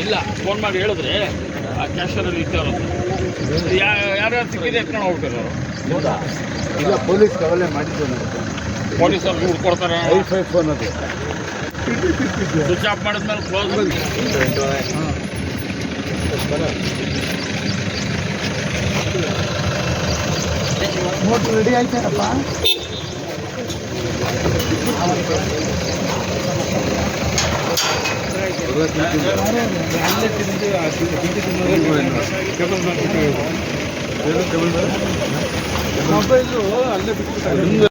ಇಲ್ಲ ಫೋನ್ ಮಾಡಿ ಹೇಳಿದ್ರೆ ಆ ಕ್ಯಾಶರಲ್ಲಿ ಇಟ್ಟವ್ರು ಯಾರ್ಯಾರು ಸಿಕ್ಕಿದೆ ಎತ್ಕೊಂಡು ಹೋಗ್ತಾರೆ. ಹೌದಾ? ಇಲ್ಲ, ಪೊಲೀಸ್ ಕವಲೆ ಮಾಡಿದ್ದು ಪೊಲೀಸರು ದುಡ್ಡು ಕೊಡ್ತಾರೆ. ಫೋನ್ ಅದು ಸ್ವಿಚ್ ಆಫ್ ಮಾಡಿದ್ಮೇಲೆ ಕ್ಲೋಸ್. ಮೋಟ್ರ್ ರೆಡಿ ಆಯ್ತಾರಪ್ಪ. ಮೊಬೈಲು ಅಲ್ಲೇ ಬಿಟ್ಟು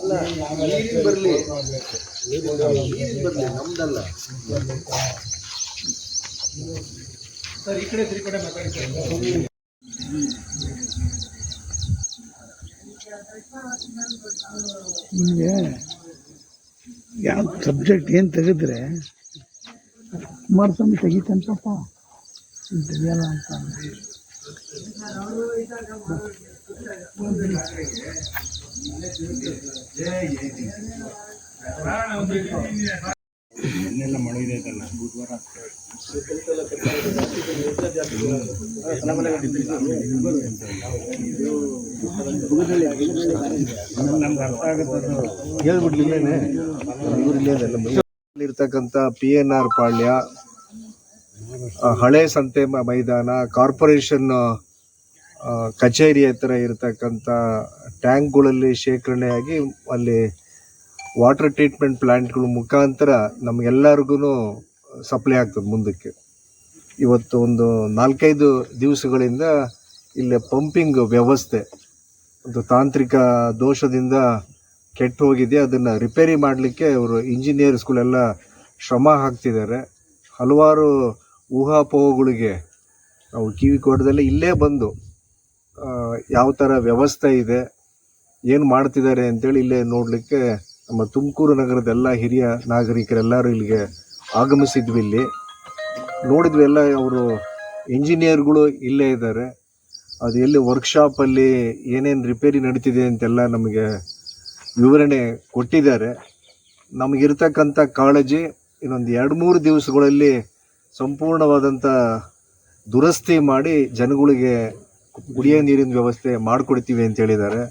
ಅಲ್ಲ, ನೀರಿನ ಬರಲಿ ನಮ್ದಲ್ಲ ಸರ್. ಈ ಕಡೆ ಮಾತಾಡಿ. ನಿಮಗೆ ಯಾವ ಸಬ್ಜೆಕ್ಟ್ ಏನು ತೆಗೆದ್ರೆ ಕುಮಾರಸ್ವಾಮಿ ತೆಗಿತಂತಪ್ಪ ತೆಗಿಯಲ್ಲ ಅಂತ ಇನ್ನೆಲ್ಲ ಮಳೆ ಇದೆಯಲ್ಲ ಬುಧವಾರ ನಮ್ಗೆ ಅರ್ಥ ಆಗುತ್ತೆ ಹೇಳ್ಬಿಡ್ಲಿಲ್ಲೇನೆ. ಇರ್ತಕ್ಕಂಥ PNR ಪಾಳ್ಯ, ಹಳೆ ಸಂತೆ ಮೈದಾನ, ಕಾರ್ಪೊರೇಷನ್ ಕಚೇರಿ ಹತ್ರ ಇರತಕ್ಕಂಥ ಟ್ಯಾಂಕ್ಗಳಲ್ಲಿ ಶೇಖರಣೆಯಾಗಿ ಅಲ್ಲಿ ವಾಟರ್ ಟ್ರೀಟ್ಮೆಂಟ್ ಪ್ಲ್ಯಾಂಟ್ಗಳ ಮುಖಾಂತರ ನಮಗೆಲ್ಲರಿಗೂ ಸಪ್ಲೈ ಆಗ್ತದೆ ಮುಂದಕ್ಕೆ. ಇವತ್ತು ಒಂದು 4-5 ದಿವಸಗಳಿಂದ ಇಲ್ಲಿ ಪಂಪಿಂಗ್ ವ್ಯವಸ್ಥೆ ಒಂದು ತಾಂತ್ರಿಕ ದೋಷದಿಂದ ಕೆಟ್ಟು ಹೋಗಿದೆ. ಅದನ್ನು ರಿಪೇರಿ ಮಾಡಲಿಕ್ಕೆ ಅವರು ಇಂಜಿನಿಯರ್ಸ್ಗಳೆಲ್ಲ ಶ್ರಮ ಹಾಕ್ತಿದ್ದಾರೆ. ಹಲವಾರು ಊಹಾಪೋಹಗಳಿಗೆ ನಾವು ಕಿವಿ ಕೊಡದಲ್ಲಿ ಇಲ್ಲೇ ಬಂದು ಯಾವ ಥರ ವ್ಯವಸ್ಥೆ ಇದೆ, ಏನು ಮಾಡ್ತಿದ್ದಾರೆ ಅಂತೇಳಿ ಇಲ್ಲೇ ನೋಡಲಿಕ್ಕೆ ನಮ್ಮ ತುಮಕೂರು ನಗರದ ಎಲ್ಲ ಹಿರಿಯ ನಾಗರಿಕರೆಲ್ಲರೂ ಇಲ್ಲಿಗೆ ಆಗಮಿಸಿದ್ವಿ. ಇಲ್ಲಿ ನೋಡಿದ್ವಿ, ಎಲ್ಲ ಅವರು ಇಂಜಿನಿಯರ್ಗಳು ಇಲ್ಲೇ ಇದ್ದಾರೆ. ಅದು ಎಲ್ಲಿ ವರ್ಕ್ಶಾಪಲ್ಲಿ ಏನೇನು ರಿಪೇರಿ ನಡೀತಿದೆ ಅಂತೆಲ್ಲ ನಮಗೆ ವಿವರಣೆ ಕೊಟ್ಟಿದ್ದಾರೆ. ನಮಗಿರ್ತಕ್ಕಂಥ ಕಾಳಜಿ ಇನ್ನೊಂದು 2-3 ದಿವಸಗಳಲ್ಲಿ ಸಂಪೂರ್ಣವಾದಂಥ ದುರಸ್ತಿ ಮಾಡಿ ಜನಗಳಿಗೆ ಕುಡಿಯೋ ನೀರಿನ ವ್ಯವಸ್ಥೆ ಮಾಡಿಕೊಡ್ತೀವಿ ಅಂತ ಹೇಳಿದ್ದಾರೆ.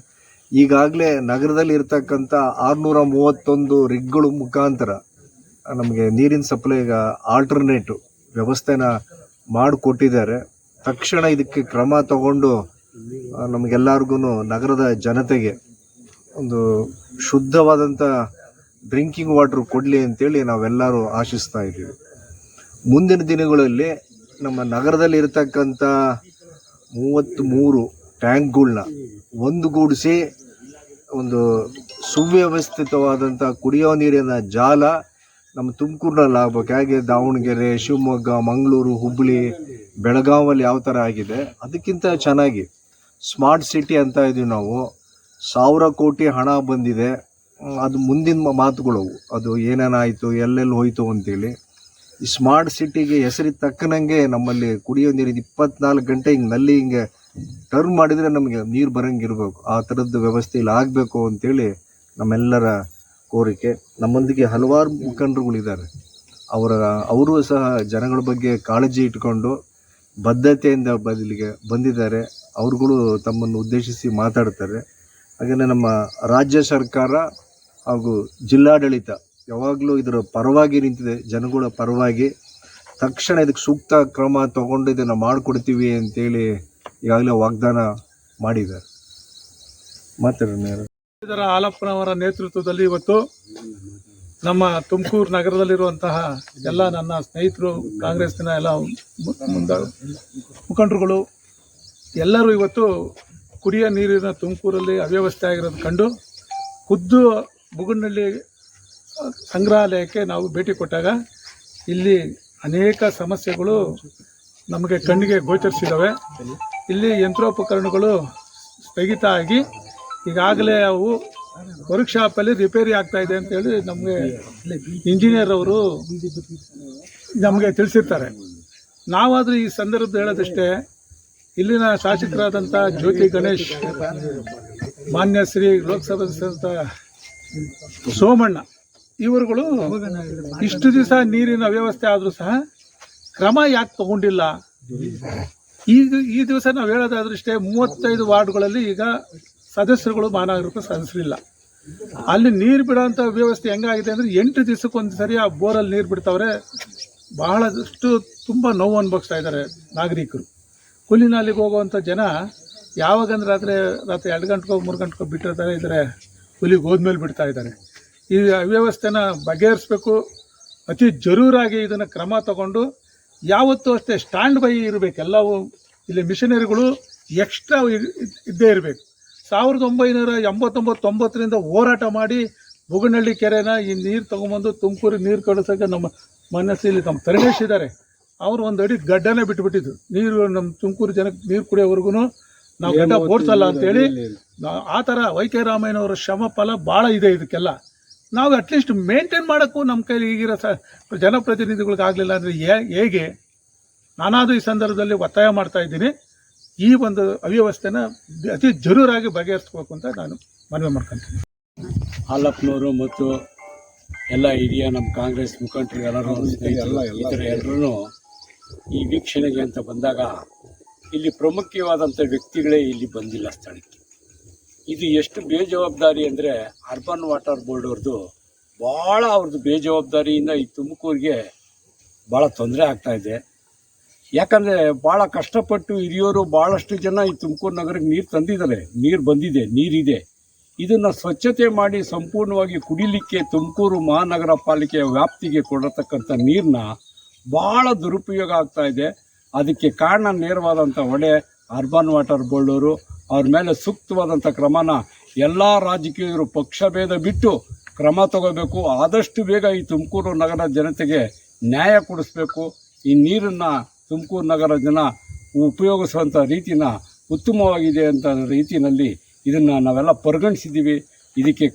ಈಗಾಗಲೇ ನಗರದಲ್ಲಿ ಇರ್ತಕ್ಕಂಥ 631 ರಿಗ್ಗಳು ಮುಖಾಂತರ ನಮಗೆ ನೀರಿನ ಸಪ್ಲೈಗೆ ಆಲ್ಟರ್ನೇಟಿವ್ ವ್ಯವಸ್ಥೆನ ಮಾಡಿಕೊಟ್ಟಿದ್ದಾರೆ. ತಕ್ಷಣ ಇದಕ್ಕೆ ಕ್ರಮ ತಗೊಂಡು ನಮಗೆಲ್ಲರಿಗೂ ನಗರದ ಜನತೆಗೆ ಒಂದು ಶುದ್ಧವಾದಂಥ ಡ್ರಿಂಕಿಂಗ್ ವಾಟರ್ ಕೊಡಲಿ ಅಂತೇಳಿ ನಾವೆಲ್ಲರೂ ಆಶಿಸ್ತಾ ಇದ್ದೀವಿ. ಮುಂದಿನ ದಿನಗಳಲ್ಲಿ ನಮ್ಮ ನಗರದಲ್ಲಿ ಇರತಕ್ಕಂಥ 33 ಟ್ಯಾಂಕ್ಗಳನ್ನ ಒಂದುಗೂಡಿಸಿ ಒಂದು ಸುವ್ಯವಸ್ಥಿತವಾದಂಥ ಕುಡಿಯೋ ನೀರಿನ ಜಾಲ ನಮ್ಮ ತುಮಕೂರಿನಲ್ಲಿ ಆಗ್ಬೇಕು. ಹಾಗೆ ದಾವಣಗೆರೆ, ಶಿವಮೊಗ್ಗ, ಮಂಗಳೂರು, ಹುಬ್ಬಳ್ಳಿ ಬೆಳಗಾವಲ್ಲಿ ಯಾವ ಥರ ಆಗಿದೆ ಅದಕ್ಕಿಂತ ಚೆನ್ನಾಗಿ ಸ್ಮಾರ್ಟ್ ಸಿಟಿ ಅಂತ ಇದೀವಿ ನಾವು. 1000 ಕೋಟಿ ಹಣ ಬಂದಿದೆ. ಅದು ಮುಂದಿನ ಮಾತುಗಳು, ಅದು ಏನೇನಾಯಿತು ಎಲ್ಲೆಲ್ಲಿ ಹೋಯಿತು ಅಂತೇಳಿ. ಈ ಸ್ಮಾರ್ಟ್ ಸಿಟಿಗೆ ಹೆಸರಿಗೆ ತಕ್ಕನಂಗೆ ನಮ್ಮಲ್ಲಿ ಕುಡಿಯೋ ನೀರಿನ 24 ಗಂಟೆ ಹಿಂಗೆ ನಲ್ಲಿ ಹಿಂಗೆ ಟರ್ನ್ ಮಾಡಿದರೆ ನಮಗೆ ನೀರು ಬರೋಂಗಿರ್ಬೇಕು. ಆ ಥರದ್ದು ವ್ಯವಸ್ಥೆ ಇಲ್ಲಿ ಆಗಬೇಕು ಅಂತೇಳಿ ನಮ್ಮೆಲ್ಲರ ಕೋರಿಕೆ. ನಮ್ಮೊಂದಿಗೆ ಹಲವಾರು ಮುಖಂಡರುಗಳಿದ್ದಾರೆ. ಅವರು ಸಹ ಜನಗಳ ಬಗ್ಗೆ ಕಾಳಜಿ ಇಟ್ಕೊಂಡು ಬದ್ಧತೆಯಿಂದ ಬದಲಿಗೆ ಬಂದಿದ್ದಾರೆ. ಅವ್ರುಗಳು ತಮ್ಮನ್ನು ಉದ್ದೇಶಿಸಿ ಮಾತಾಡ್ತಾರೆ. ಹಾಗೆಯೇ ನಮ್ಮ ರಾಜ್ಯ ಸರ್ಕಾರ ಹಾಗೂ ಜಿಲ್ಲಾಡಳಿತ ಯಾವಾಗಲೂ ಇದರ ಪರವಾಗಿ ನಿಂತಿದೆ, ಜನಗಳ ಪರವಾಗಿ. ತಕ್ಷಣ ಇದಕ್ಕೆ ಸೂಕ್ತ ಕ್ರಮ ತಗೊಂಡು ಇದನ್ನು ಮಾಡಿಕೊಡ್ತೀವಿ ಅಂತೇಳಿ ಈಗಾಗಲೇ ವಾಗ್ದಾನ ಮಾಡಿದ್ದಾರೆ. ಇದರ ಹಾಲಪ್ಪನವರ ನೇತೃತ್ವದಲ್ಲಿ ಇವತ್ತು ನಮ್ಮ ತುಮಕೂರು ನಗರದಲ್ಲಿರುವಂತಹ ಎಲ್ಲ ನನ್ನ ಸ್ನೇಹಿತರು, ಕಾಂಗ್ರೆಸ್ಸಿನ ಎಲ್ಲ ಮುಖಂಡರುಗಳು ಎಲ್ಲರೂ ಇವತ್ತು ಕುಡಿಯೋ ನೀರಿನ ತುಮಕೂರಲ್ಲಿ ಅವ್ಯವಸ್ಥೆ ಆಗಿರೋದು ಕಂಡು ಖುದ್ದು ಬುಗುನಹಳ್ಳಿ ಸಂಗ್ರಹಾಲಯಕ್ಕೆ ನಾವು ಭೇಟಿ ಕೊಟ್ಟಾಗ ಇಲ್ಲಿ ಅನೇಕ ಸಮಸ್ಯೆಗಳು ನಮಗೆ ಕಣ್ಣಿಗೆ ಗೋಚರಿಸಿದ್ದಾವೆ. ಇಲ್ಲಿ ಯಂತ್ರೋಪಕರಣಗಳು ಸ್ಥಗಿತ ಆಗಿ ಈಗಾಗಲೇ ಅವು ವರ್ಕ್ಶಾಪಲ್ಲಿ ರಿಪೇರಿ ಆಗ್ತಾ ಇದೆ ಅಂತೇಳಿ ನಮಗೆ ಇಂಜಿನಿಯರ್ ಅವರು ನಮಗೆ ತಿಳಿಸಿರ್ತಾರೆ. ನಾವಾದರೂ ಈ ಸಂದರ್ಭದ ಹೇಳೋದಷ್ಟೇ, ಇಲ್ಲಿನ ಶಾಸಕರಾದಂಥ ಜ್ಯೋತಿ ಗಣೇಶ್, ಮಾನ್ಯ ಶ್ರೀ ಲೋಕಸಭಾ ಸದಸ್ಯರಾದ ಸೋಮಣ್ಣ ಇವರುಗಳು ಇಷ್ಟು ದಿವಸ ನೀರಿನ ವ್ಯವಸ್ಥೆ ಆದರೂ ಸಹ ಕ್ರಮ ಯಾಕೆ ತಗೊಂಡಿಲ್ಲ? ಈ ದಿವಸ ನಾವು ಹೇಳೋದಾದ್ರಷ್ಟೇ 35 ವಾರ್ಡ್ಗಳಲ್ಲಿ ಈಗ ಸದಸ್ಯರುಗಳು ಮಹಾನಗರಕ್ಕೆ ಸದಸ್ಯರಿಲ್ಲ. ಅಲ್ಲಿ ನೀರು ಬಿಡೋಂಥ ವ್ಯವಸ್ಥೆ ಹೆಂಗಾಗಿದೆ ಅಂದರೆ 8 ದಿವಸಕ್ಕೊಂದು ಸರಿ ಆ ಬೋರಲ್ಲಿ ನೀರು ಬಿಡ್ತಾವ್ರೆ. ಬಹಳಷ್ಟು ತುಂಬ ನೋವು ಅನುಭವಿಸ್ತಾ ಇದ್ದಾರೆ ನಾಗರಿಕರು. ಕೂಲಿನಾಲಿಗೆ ಹೋಗುವಂಥ ಜನ ಯಾವಾಗಂದ್ರೆ ರಾತ್ರಿ 2 ಗಂಟೆಗೋ 3 ಗಂಟೆಗೋ ಬಿಟ್ಟಿರ್ತಾರೆ, ಇದ್ದಾರೆ ಕೂಲಿಗೆ ಹೋದ್ಮೇಲೆ ಬಿಡ್ತಾ ಇದ್ದಾರೆ. ಈ ಅವ್ಯವಸ್ಥೆನ ಬಗೆಹರಿಸ್ಬೇಕು. ಅತಿ ಜರೂರಾಗಿ ಇದನ್ನು ಕ್ರಮ ತಗೊಂಡು ಯಾವತ್ತೂ ಅಷ್ಟೇ ಸ್ಟ್ಯಾಂಡ್ ಬೈ ಇರಬೇಕು. ಎಲ್ಲವೂ ಇಲ್ಲಿ ಮಿಷನರಿಗಳು ಎಕ್ಸ್ಟ್ರಾ ಇದ್ದೇ ಇರಬೇಕು. 1989-90ರಿಂದ ಹೋರಾಟ ಮಾಡಿ ಬುಗುನಹಳ್ಳಿ ಕೆರೆನ ಈ ನೀರು ತೊಗೊಂಬಂದು ತುಮಕೂರಿಗೆ ನೀರು ಕಳಿಸೋಕೆ ನಮ್ಮ ಮನಸ್ಸಲ್ಲಿ ನಮ್ಮ ತರಣೇಶ್ ಇದ್ದಾರೆ. ಅವರು 1 ಅಡಿ ಗಡ್ಡನೇ ಬಿಟ್ಟುಬಿಟ್ಟಿದ್ದು. ನೀರು ನಮ್ಮ ತುಮಕೂರು ಜನಕ್ಕೆ ನೀರು ಕುಡಿಯೋವರೆಗೂ ನಾವು ಗಡ್ಡ ಓಡಿಸಲ್ಲ ಅಂತೇಳಿ. ಆ ಥರ ವೈ.ಕೆ. ರಾಮಯ್ಯನವರ ಶ್ರಮ ಫಲ ಭಾಳ ಇದೆ. ಇದಕ್ಕೆಲ್ಲ ನಾವು ಅಟ್ಲೀಸ್ಟ್ ಮೇಂಟೈನ್ ಮಾಡೋಕ್ಕೂ ನಮ್ಮ ಕೈಲಿ ಈಗಿರೋ ಜನಪ್ರತಿನಿಧಿಗಳಿಗಾಗಲಿಲ್ಲ ಅಂದರೆ ಹೇಗೆ? ನಾನಾದರೂ ಈ ಸಂದರ್ಭದಲ್ಲಿ ಒತ್ತಾಯ ಮಾಡ್ತಾ ಇದ್ದೀನಿ, ಈ ಒಂದು ಅವ್ಯವಸ್ಥೆನ ಅತಿ ಜರೂರಾಗಿ ಬಗೆಹರಿಸ್ಬೇಕು ಅಂತ ನಾನು ಮನವಿ ಮಾಡ್ಕೊತೀನಿ. ಹಾಲಪ್ಪನವರು ಮತ್ತು ಎಲ್ಲ ಹಿರಿಯ ನಮ್ಮ ಕಾಂಗ್ರೆಸ್ ಮುಖಂಡರು ಎಲ್ಲರೂ ಈ ವೀಕ್ಷಣೆಗೆ ಅಂತ ಬಂದಾಗ ಇಲ್ಲಿ ಪ್ರಮುಖವಾದಂಥ ವ್ಯಕ್ತಿಗಳೇ ಇಲ್ಲಿ ಬಂದಿಲ್ಲ ಸ್ಥಳಕ್ಕೆ. ಇದು ಎಷ್ಟು ಬೇಜವಾಬ್ದಾರಿ ಅಂದರೆ ಅರ್ಬನ್ ವಾಟರ್ ಬೋರ್ಡ್ ಅವ್ರದ್ದು ಭಾಳ ಅವ್ರದ್ದು ಬೇಜವಾಬ್ದಾರಿಯಿಂದ ಈ ತುಮಕೂರಿಗೆ ಭಾಳ ತೊಂದರೆ ಆಗ್ತಾಯಿದೆ. ಯಾಕಂದರೆ ಭಾಳ ಕಷ್ಟಪಟ್ಟು ಹಿರಿಯೋರು ಭಾಳಷ್ಟು ಜನ ಈ ತುಮಕೂರು ನಗರಕ್ಕೆ ನೀರು ತಂದಿದ್ದಾರೆ, ನೀರು ಬಂದಿದೆ, ನೀರಿದೆ. ಇದನ್ನು ಸ್ವಚ್ಛತೆ ಮಾಡಿ ಸಂಪೂರ್ಣವಾಗಿ ಕುಡಿಲಿಕ್ಕೆ ತುಮಕೂರು ಮಹಾನಗರ ಪಾಲಿಕೆಯ ವ್ಯಾಪ್ತಿಗೆ ಕೊಡತಕ್ಕಂಥ ನೀರನ್ನ ಭಾಳ ದುರುಪಯೋಗ ಆಗ್ತಾಯಿದೆ. ಅದಕ್ಕೆ ಕಾರಣ ನೇರವಾದಂಥ ಹೊಣೆ ಅರ್ಬನ್ ವಾಟರ್ ಬೋರ್ಡ್ ಅವರು. ಅವ್ರ ಮೇಲೆ ಸೂಕ್ತವಾದಂಥ ಕ್ರಮನ ಎಲ್ಲ ರಾಜಕೀಯರು ಪಕ್ಷ ಭೇದ ಬಿಟ್ಟು ಕ್ರಮ ತಗೋಬೇಕು. ಆದಷ್ಟು ಬೇಗ ಈ ತುಮಕೂರು ನಗರ ಜನತೆಗೆ ನ್ಯಾಯ ಕೊಡಿಸ್ಬೇಕು. ಈ ನೀರನ್ನು ತುಮಕೂರು ನಗರ ಜನ ಉಪಯೋಗಿಸುವಂಥ ರೀತಿನ ಉತ್ತಮವಾಗಿದೆ ಅಂತ ರೀತಿಯಲ್ಲಿ ಇದನ್ನು ನಾವೆಲ್ಲ ಪರಿಗಣಿಸಿದ್ದೀವಿ. ಇದಕ್ಕೆ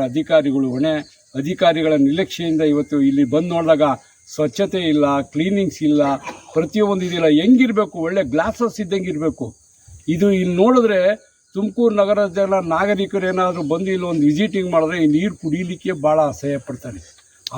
ಅಧಿಕಾರಿಗಳು ಹೊಣೆ. ಅಧಿಕಾರಿಗಳ ನಿರ್ಲಕ್ಷ್ಯದಿಂದ ಇವತ್ತು ಇಲ್ಲಿ ಬಂದು ನೋಡಿದಾಗ ಸ್ವಚ್ಛತೆ ಇಲ್ಲ, ಕ್ಲೀನಿಂಗ್ಸ್ ಇಲ್ಲ, ಪ್ರತಿಯೊಂದು ಇದಿಲ್ಲ. ಹೆಂಗಿರಬೇಕು? ಒಳ್ಳೆ ಗ್ಲಾಸಸ್ ಇದ್ದಂಗೆ ಇರಬೇಕು. ಇದು ಇಲ್ಲಿ ನೋಡಿದ್ರೆ ತುಮಕೂರು ನಗರದ ಜನ ನಾಗರಿಕರು ಏನಾದರೂ ಬಂದು ಇಲ್ಲಿ ಒಂದು ವಿಸಿಟಿಂಗ್ ಮಾಡಿದ್ರೆ ಈ ನೀರು ಕುಡಿಯಲಿಕ್ಕೆ ಭಾಳ ಅಸಹ್ಯ ಪಡ್ತಾರೆ.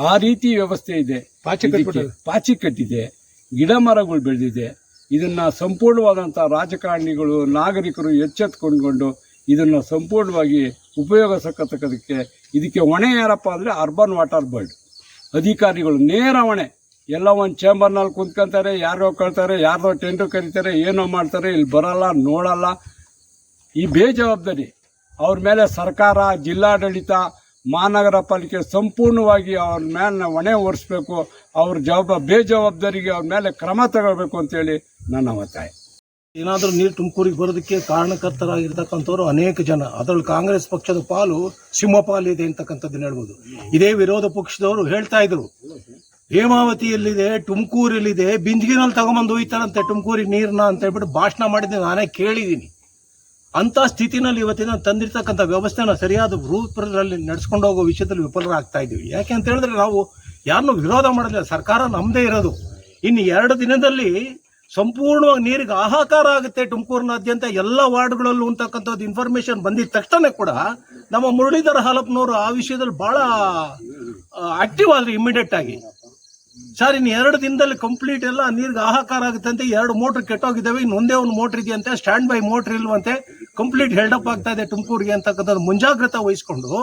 ಆ ರೀತಿ ವ್ಯವಸ್ಥೆ ಇದೆ. ಪಾಚಿ ಕಟ್ಟಿದೆ, ಗಿಡ ಮರಗಳು ಬೆಳೆದಿದೆ. ಇದನ್ನು ಸಂಪೂರ್ಣವಾದಂಥ ರಾಜಕಾರಣಿಗಳು, ನಾಗರಿಕರು ಎಚ್ಚೆತ್ತುಕೊಂಡು ಇದನ್ನು ಸಂಪೂರ್ಣವಾಗಿ ಉಪಯೋಗಿಸತಕ್ಕದಕ್ಕೆ ಇದಕ್ಕೆ ಹೊಣೆ ಯಾರಪ್ಪ ಅಂದರೆ ಅರ್ಬನ್ ವಾಟರ್ ಬೋರ್ಡ್ ಅಧಿಕಾರಿಗಳು ನೇರ ಹೊಣೆ. ಎಲ್ಲ ಒಂದು ಚೇಂಬರ್ನಲ್ಲಿ ಕುಂತ್ಕೊಂತಾರೆ, ಯಾರೋ ಕಳ್ತಾರೆ, ಯಾರೋ ಟೆಂಟು ಕರೀತಾರೆ, ಏನೋ ಮಾಡ್ತಾರೆ, ಇಲ್ಲಿ ಬರಲ್ಲ, ನೋಡಲ್ಲ. ಈ ಬೇಜವಾಬ್ದಾರಿ ಅವ್ರ ಮೇಲೆ ಸರ್ಕಾರ, ಜಿಲ್ಲಾಡಳಿತ, ಮಹಾನಗರ ಪಾಲಿಕೆ ಸಂಪೂರ್ಣವಾಗಿ ಅವ್ರ ಮೇಲೆ ಹೊಣೆ ಹೊರಿಸ್ಬೇಕು. ಅವ್ರ ಬೇಜವಾಬ್ದಾರಿಗೆ ಅವ್ರ ಮೇಲೆ ಕ್ರಮ ತಗೋಬೇಕು ಅಂತೇಳಿ ನನ್ನ ಒತ್ತಾಯ. ಏನಾದರೂ ನೀರು ತುಮಕೂರಿಗೆ ಬರೋದಕ್ಕೆ ಕಾರಣಕರ್ತರಾಗಿರ್ತಕ್ಕಂಥವ್ರು ಅನೇಕ ಜನ, ಅದರಲ್ಲಿ ಕಾಂಗ್ರೆಸ್ ಪಕ್ಷದ ಪಾಲು ಸಿಂಹಪಾಲು ಇದೆ ಅಂತಕ್ಕಂಥದ್ದನ್ನು ಹೇಳ್ಬೋದು. ಇದೇ ವಿರೋಧ ಪಕ್ಷದವರು ಹೇಳ್ತಾ ಇದ್ರು, ಹೇಮಾವತಿಯಲ್ಲಿದೆ, ತುಮಕೂರಲ್ಲಿದೆ, ಬಿಂದಿಗಿನಲ್ಲಿ ತಗೊಂಬಂದು ಒಯ್ತಾರಂತೆ ತುಮಕೂರಿಗೆ ನೀರನ್ನ ಅಂತ ಹೇಳ್ಬಿಟ್ಟು ಭಾಷಣ ಮಾಡಿದ್ದೀನಿ, ನಾನೇ ಕೇಳಿದ್ದೀನಿ. ಅಂಥ ಸ್ಥಿತಿನಲ್ಲಿ ಇವತ್ತಿನ ತಂದಿರ್ತಕ್ಕಂಥ ವ್ಯವಸ್ಥೆನ ಸರಿಯಾದ ರೂಪದಲ್ಲಿ ನಡೆಸ್ಕೊಂಡು ಹೋಗೋ ವಿಷಯದಲ್ಲಿ ವಿಫಲರಾಗ್ತಾ ಇದ್ದೀವಿ. ಯಾಕೆ ಅಂತ ಹೇಳಿದ್ರೆ ನಾವು ಯಾರನ್ನೂ ವಿರೋಧ ಮಾಡೋದಿಲ್ಲ, ಸರ್ಕಾರ ನಮ್ಮದೇ ಇರೋದು. ಇನ್ನು 2 ದಿನದಲ್ಲಿ ಸಂಪೂರ್ಣವಾಗಿ ನೀರಿಗೆ ಹಾಹಾಕಾರ ಆಗುತ್ತೆ ತುಮಕೂರಿನಾದ್ಯಂತ ಎಲ್ಲ ವಾರ್ಡ್ಗಳಲ್ಲೂ ಅಂತಕ್ಕಂಥದ್ದು ಇನ್ಫಾರ್ಮೇಶನ್ ಬಂದಿದ ತಕ್ಷಣ ಕೂಡ ನಮ್ಮ ಮುರಳೀಧರ ಹಾಲಪ್ಪನವರು ಆ ವಿಷಯದಲ್ಲಿ ಬಹಳ ಆಕ್ಟಿವ್ ಆದ್ರೆ ಇಮಿಡಿಯೇಟ್ ಆಗಿ, ಸರ್ ಇನ್ನು 2 ದಿನದಲ್ಲಿ ಕಂಪ್ಲೀಟ್ ಎಲ್ಲ ನೀರಿಗೆ ಹಾಹಾಕಾರ ಆಗುತ್ತೆ ಅಂತ 2 ಮೋಟ್ರ್ ಕೆಟ್ಟೋಗಿದ್ದಾವೆ, ಇನ್ನು ಒಂದೇ ಒಂದು ಮೋಟ್ರ್ ಇದೆಯಂತೆ, ಸ್ಟ್ಯಾಂಡ್ ಬೈ ಮೋಟ್ರ್ ಇಲ್ವಂತೆ, ಕಂಪ್ಲೀಟ್ ಹೆಲ್ಡಪ್ ಆಗ್ತಾ ಇದೆ ತುಮಕೂರಿಗೆ ಅಂತಕ್ಕಂಥದ್ದು ಮುಂಜಾಗ್ರತೆ ವಹಿಸ್ಕೊಂಡು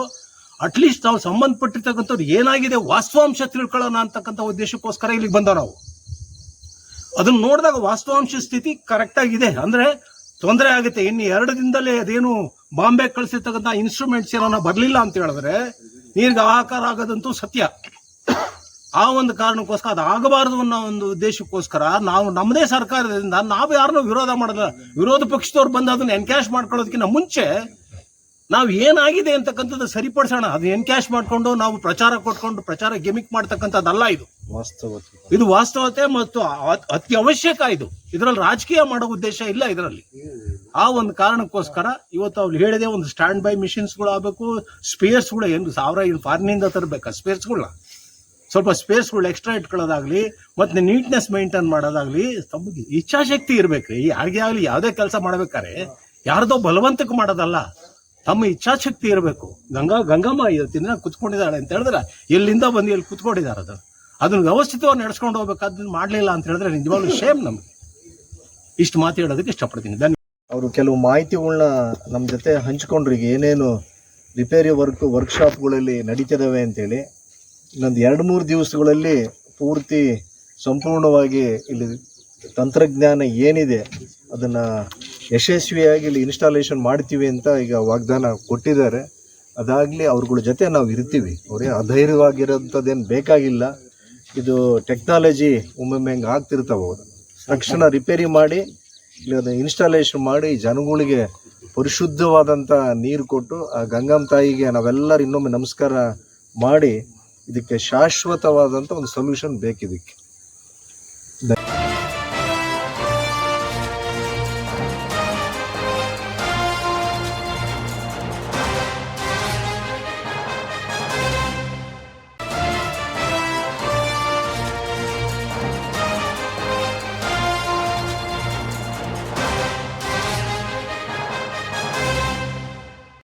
ಅಟ್ಲೀಸ್ಟ್ ನಾವು ಸಂಬಂಧಪಟ್ಟಿರ್ತಕ್ಕಂಥವ್ರು ಏನಾಗಿದೆ ವಾಸ್ತವಾಂಶ ತಿಳ್ಕೊಳ್ಳೋಣ ಅಂತಕ್ಕಂಥ ಉದ್ದೇಶಕ್ಕೋಸ್ಕರ ಇಲ್ಲಿಗೆ ಬಂದೋ ನಾವು. ಅದನ್ನ ನೋಡಿದಾಗ ವಾಸ್ತವಾಂಶ ಸ್ಥಿತಿ ಕರೆಕ್ಟ್ ಆಗಿದೆ, ಅಂದ್ರೆ ತೊಂದರೆ ಆಗುತ್ತೆ. ಇನ್ನು 2 ದಿನದಲ್ಲಿ ಅದೇನು ಬಾಂಬೆ ಕಳಿಸಿರ್ತಕ್ಕಂಥ ಇನ್ಸ್ಟ್ರೂಮೆಂಟ್ಸ್ ಏನೋ ಬರಲಿಲ್ಲ ಅಂತ ಹೇಳಿದ್ರೆ ನೀರಿಗೆ ಹಾಹಾಕಾರ ಆಗೋದಂತೂ ಸತ್ಯ. ಆ ಒಂದು ಕಾರಣಕ್ಕೋಸ್ಕರ ಅದು ಆಗಬಾರದು ಅನ್ನೋ ಒಂದು ಉದ್ದೇಶಕ್ಕೋಸ್ಕರ ನಾವು ನಮ್ಮದೇ ಸರ್ಕಾರದಿಂದ ನಾವು ಯಾರನ್ನೂ ವಿರೋಧ ಮಾಡೋದಿಲ್ಲ. ವಿರೋಧ ಪಕ್ಷದವ್ರು ಬಂದು ಅದನ್ನ ಎನ್ಕ್ಯಾಶ್ ಮಾಡ್ಕೊಳ್ಳೋದಕ್ಕಿಂತ ಮುಂಚೆ ನಾವು ಏನಾಗಿದೆ ಅಂತಕ್ಕಂಥದ್ದು ಸರಿಪಡಿಸೋಣ. ಅದು ಎನ್ಕ್ಯಾಶ್ ಮಾಡ್ಕೊಂಡು ನಾವು ಪ್ರಚಾರ ಕೊಟ್ಕೊಂಡು ಪ್ರಚಾರ ಗಿಮಿಕ್ ಮಾಡ್ತಕ್ಕಂಥದ್ದಲ್ಲ ಇದು. ಇದು ವಾಸ್ತವತೆ ಮತ್ತು ಅತಿ ಅವಶ್ಯಕ. ಇದರಲ್ಲಿ ರಾಜಕೀಯ ಮಾಡೋ ಉದ್ದೇಶ ಇಲ್ಲ ಇದರಲ್ಲಿ. ಆ ಒಂದು ಕಾರಣಕ್ಕೋಸ್ಕರ ಇವತ್ತು ಅವ್ರು ಹೇಳಿದೆ, ಒಂದು ಸ್ಟ್ಯಾಂಡ್ ಬೈ ಮಿಷಿನ್ಸ್ಗಳು ಆಗಬೇಕು, ಸ್ಪೇರ್ಸ್ಗಳು ಏನು 1000 ಫಾರಿನಿಂದ ತರಬೇಕಾ ಸ್ಪೇರ್ಸ್ಗಳನ್ನ, ಸ್ವಲ್ಪ ಸ್ಪೇಸ್ಗಳು ಎಕ್ಸ್ಟ್ರಾ ಇಟ್ಕೊಳ್ಳೋದಾಗ್ಲಿ ಮತ್ತೆ ನೀಟ್ನೆಸ್ ಮೇಂಟೈನ್ ಮಾಡೋದಾಗ್ಲಿ ತಮಗೆ ಇಚ್ಛಾಶಕ್ತಿ ಇರ್ಬೇಕು. ಯಾರಿಗೆ ಆಗಲಿ ಯಾವುದೇ ಕೆಲಸ ಮಾಡ್ಬೇಕಾದ್ರೆ ಯಾರ್ದೋ ಬಲವಂತಕ್ಕೆ ಮಾಡೋದಲ್ಲ, ತಮ್ಮ ಇಚ್ಛಾಶಕ್ತಿ ಇರಬೇಕು. ಗಂಗಮ್ಮ ಇವತ್ತಿನ ಕುತ್ಕೊಂಡಿದ್ದಾಳೆ ಅಂತ ಹೇಳಿದ್ರೆ ಎಲ್ಲಿಂದ ಬಂದು ಎಲ್ಲಿ ಕುತ್ಕೊಂಡಿದ್ದಾರೆ, ಅದನ್ನ ವ್ಯವಸ್ಥಿತವಾಗಿ ನಡೆಸ್ಕೊಂಡು ಹೋಗ್ಬೇಕಾದ್ರೆ ಮಾಡಲಿಲ್ಲ ಅಂತ ಹೇಳಿದ್ರೆ ನಿಜವಾಗ್ಲೂ ಶೇಮ್ ನಮ್ಗೆ. ಇಷ್ಟು ಮಾತು ಹೇಳೋದಕ್ಕೆ ಇಷ್ಟಪಡ್ತೀನಿ. ಧನ್ಯವಾದ. ಅವರು ಕೆಲವು ಮಾಹಿತಿಗಳನ್ನ ನಮ್ಮ ಜೊತೆ ಹಂಚ್ಕೊಂಡ್ರು. ಈಗ ಏನೇನು ರಿಪೇರಿ ವರ್ಕ್ಶಾಪ್ಗಳಲ್ಲಿ ನಡೀತಿದ್ದಾವೆ ಅಂತೇಳಿ ಇನ್ನೊಂದು 2-3 ದಿವಸಗಳಲ್ಲಿ ಪೂರ್ತಿ ಸಂಪೂರ್ಣವಾಗಿ ಇಲ್ಲಿ ತಂತ್ರಜ್ಞಾನ ಏನಿದೆ ಅದನ್ನು ಯಶಸ್ವಿಯಾಗಿ ಇಲ್ಲಿ ಇನ್ಸ್ಟಾಲೇಷನ್ ಮಾಡ್ತೀವಿ ಅಂತ ಈಗ ವಾಗ್ದಾನ ಕೊಟ್ಟಿದ್ದಾರೆ. ಅದಾಗಲಿ ಅವ್ರಗಳ ಜೊತೆ ನಾವು ಇರ್ತೀವಿ. ಅವರೇ ಅಧೈರ್ಯವಾಗಿರೋಂಥದ್ದೇನು ಬೇಕಾಗಿಲ್ಲ. ಇದು ಟೆಕ್ನಾಲಜಿ ಒಮ್ಮೊಮ್ಮೆ ಹೆಂಗೆ ಆಗ್ತಿರ್ತಾವೆ, ಅವರು ತಕ್ಷಣ ರಿಪೇರಿ ಮಾಡಿ ಇಲ್ಲಿ ಅದನ್ನು ಇನ್ಸ್ಟಾಲೇಷನ್ ಮಾಡಿ ಜನಗಳಿಗೆ ಪರಿಶುದ್ಧವಾದಂಥ ನೀರು ಕೊಟ್ಟು ಆ ಗಂಗಮ್ಮ ತಾಯಿಗೆ ನಾವೆಲ್ಲರೂ ಇನ್ನೊಮ್ಮೆ ನಮಸ್ಕಾರ ಮಾಡಿ ಇದಕ್ಕೆ ಶಾಶ್ವತವಾದಂಥ ಒಂದು ಸೊಲ್ಯೂಷನ್ ಬೇಕಿದಕ್ಕೆ.